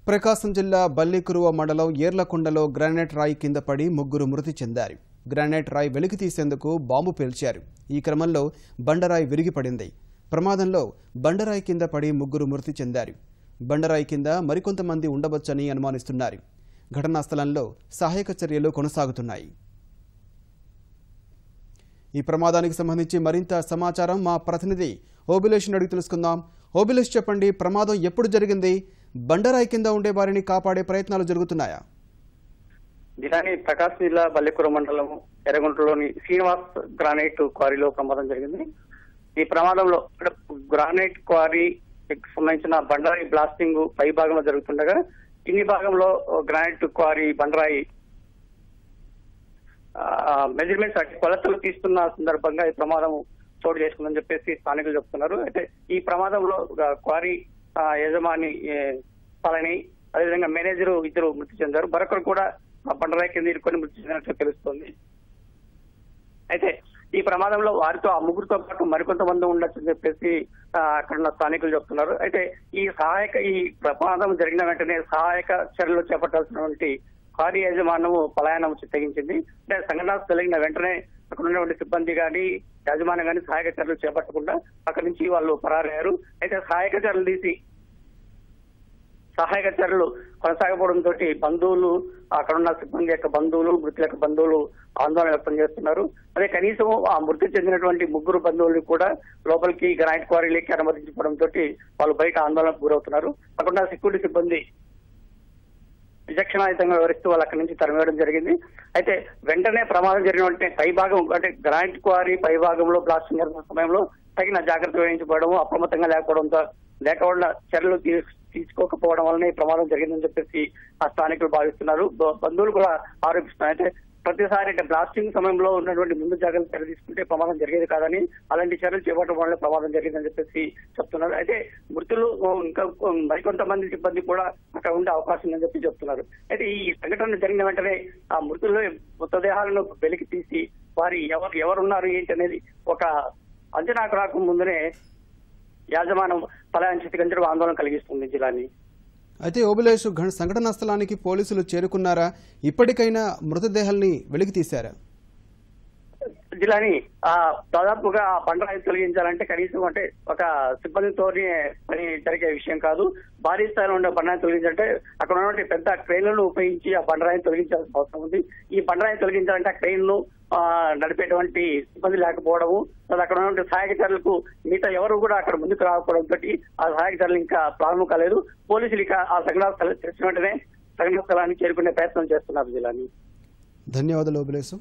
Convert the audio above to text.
ప్రకాశం జిల్లా బల్లికురువ మండలం ఏర్లకొండలో గ్రానైట్ రాయి కింద పడి ముగ్గురు మృతి చెందారు. గ్రానైట్ రాయి వెలికి తీసేందుకు బాంబు పేల్చారు. ఈ క్రమంలో బండరాయి విరిగిపడింది. ప్రమాదంలో బండరాయి కింద పడి ముగ్గురు మృతి చెందారు. బండరాయి కింద మరికొంతమంది ఉండవచ్చని అనుమానిస్తున్నారు. ఘటనా స్థలంలో సహాయక చర్యలు కొనసాగుతున్నాయి. ఈ ప్రమాదానికి సంబంధించి మరింత సమాచారం మా ప్రతినిధి ఓబిలేష్ అడిగి తెలుసుకుందాం. ఓబిలేష్, చెప్పండి, ప్రమాదం ఎప్పుడు జరిగింది? బండరాయి కింద ఉండే వారిని కాపాడే ప్రయత్నాలు జరుగుతున్నాయా? జిల్లాని ప్రకాశం జిల్లా బల్లికురువ మండలం ఎర్రగుంటలోని శ్రీనివాస్ గ్రానైట్ క్వారీలో ప్రమాదం జరిగింది. ఈ ప్రమాదంలో గ్రానైట్ క్వారీకి సంబంధించిన బండరాయి బ్లాస్టింగ్ పై భాగంలో జరుగుతుండగా కింది భాగంలో గ్రానైట్ క్వారీ బండరాయి మెజర్మెంట్స్ కొలతలు తీస్తున్న సందర్భంగా ఈ ప్రమాదం చోటు చేసుకుందని చెప్పేసి స్థానికులు చెప్తున్నారు. అయితే ఈ ప్రమాదంలో క్వారీ యజమాని పళని, అదేవిధంగా మేనేజర్ ఇద్దరు మృతి చెందారు. మరొకరు కూడా బండరాయి కింద ఇరుకొని మృతి చెందినట్లు తెలుస్తోంది. అయితే ఈ ప్రమాదంలో వారితో ఆ ముగ్గురితో పాటు మరికొంతమంది ఉండొచ్చని చెప్పేసి అక్కడ ఉన్న స్థానికులు చెప్తున్నారు. అయితే ఈ ప్రమాదం జరిగిన వెంటనే సహాయక చర్యలు చేపట్టాల్సినటువంటి క్వారీ యాజమాన్యము పలాయనం చిత్తగించింది. అంటే సంఘటన జరిగిన వెంటనే అక్కడ ఉన్నటువంటి సిబ్బంది కానీ యాజమాన్యం కానీ సహాయక చర్యలు చేపట్టకుండా అక్కడి నుంచి వాళ్ళు పరారయ్యారు. అయితే సహాయక చర్యలు కొనసాగకపోవడంతో బంధువులు, అక్కడ ఉన్న సిబ్బంది యొక్క బంధువులు, మృతుల యొక్క బంధువులు ఆందోళన వ్యక్తం చేస్తున్నారు. అదే కనీసం ఆ మృతి చెందినటువంటి ముగ్గురు బంధువులు కూడా లోపలికి గ్రానైట్ క్వారీలోకి అనుమతించడంతో వాళ్ళు బయట ఆందోళనకు గురవుతున్నారు. అక్కడ సెక్యూరిటీ సిబ్బంది విచక్షణాయుతంగా వివరిస్తూ వాళ్ళు అక్కడి నుంచి తరిమేయడం జరిగింది. అయితే వెంటనే ప్రమాదం జరిగిన వెంటనే పై భాగం అంటే గ్రానైట్ క్వారీ పై భాగంలో బ్లాస్టింగ్ జరిగిన సమయంలో తగిన జాగ్రత్త వహించబడము, అప్రమత్తంగా లేకపోవడం చర్యలు తీసుకోకపోవడం వల్లనే ఈ ప్రమాదం జరిగిందని చెప్పేసి ఆ స్థానికులు భావిస్తున్నారు. బంధువులు కూడా ఆరోపిస్తున్నారు. అయితే ప్రతిసారి అంటే బ్లాస్టింగ్ సమయంలో ఉన్నటువంటి ముందు జాగ్రత్త చర్య తీసుకుంటే ప్రమాదం జరిగేది కాదని, అలాంటి చర్యలు చేపట్టడం వల్ల ప్రమాదం జరిగిందని చెప్పేసి చెప్తున్నారు. అయితే మృతులు ఇంకా మరికొంతమంది సిబ్బంది కూడా అక్కడ ఉండే అవకాశం ఉందని చెప్పి చెప్తున్నారు. అయితే ఈ సంఘటన జరిగిన వెంటనే ఆ మృతుల మృతదేహాలను వెలికి తీసి వారి ఎవరున్నారు ఏంటి అనేది ఒక అంచనాకు రాక ముందునే యాజమాన్యం పలాయన స్థితిగతులు ఆందోళన కలిగిస్తుంది జిల్లాని. అయితే ఓబిలేష్, సంఘటనా స్థలానికి పోలీసులు చేరుకున్నారా? ఇప్పటికైనా మృతదేహాల్ని వెలికి తీశారా? జిల్లాని దాదాపుగా బండరాయి తొలగించాలంటే కనీసం అంటే ఒక సిబ్బందితోనే పని జరిగే విషయం కాదు. భారీ స్థాయిలో ఉండే బండరాయిని తొలగించాలంటే అక్కడ ఉన్నటువంటి పెద్ద క్రెయిన్లను ఉపయోగించి ఆ బండరాయిని తొలగించాల్సిన అవసరం ఉంది. ఈ బండరాయిని తొలగించాలంటే ఆ క్రెయిన్ ను నడిపేటువంటి సిబ్బంది లేకపోవడము, అక్కడ ఉన్నటువంటి సహాయక చర్యలకు మిగతా ఎవరు కూడా అక్కడ ముందుకు రాకపోవడంతో ఆ సహాయక చర్యలు ఇంకా ప్రారంభం కాలేదు. పోలీసులు ఇక ఆ సంఘటన తెలిసిన వెంటనే సంఘటన స్థలానికి చేరుకునే ప్రయత్నం చేస్తున్నారు జిల్లాని. ధన్యవాదాలు ఓబిలేష్.